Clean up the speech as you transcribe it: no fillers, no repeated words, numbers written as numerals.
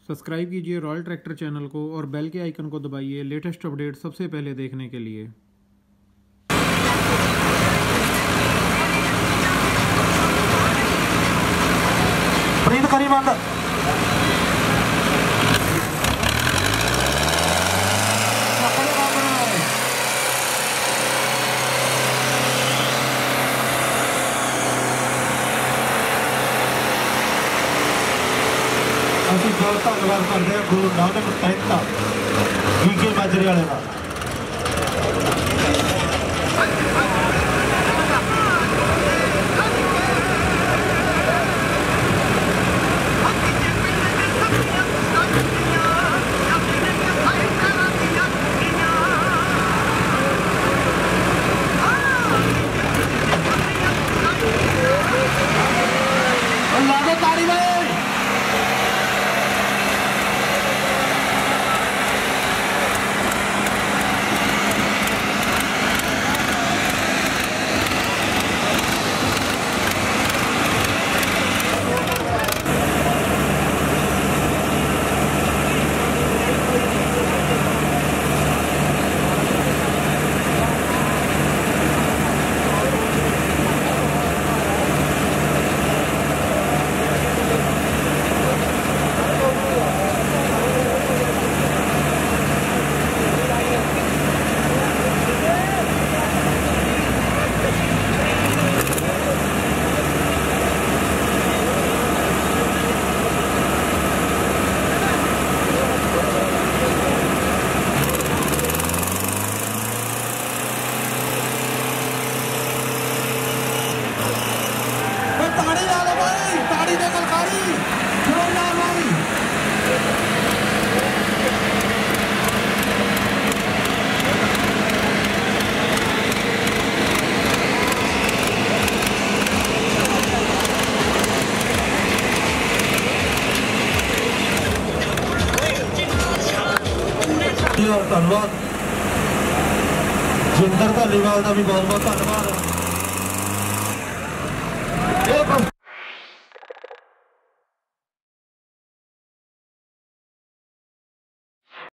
Subscribe कीजिए royal tractor channel को और बेल के आइकन को दबाइए लेटेस्ट अपडेट सबसे पहले देखने के लिए। प्रीत करी बंद ਅਸੀਂ ਬਹੁਤ ਧੰਨਵਾਦ ਕਰਦੇ ਹਾਂ ਗੁਰੂ ਨਾਨਕ ਮਹਿਤਾ ਵੀਕੇ ਮਾਜਰੇ ਵਾਲੇ ਦਾ। धन्यवाद जिंदर धालीवाल का भी बहुत बहुत धन्यवाद।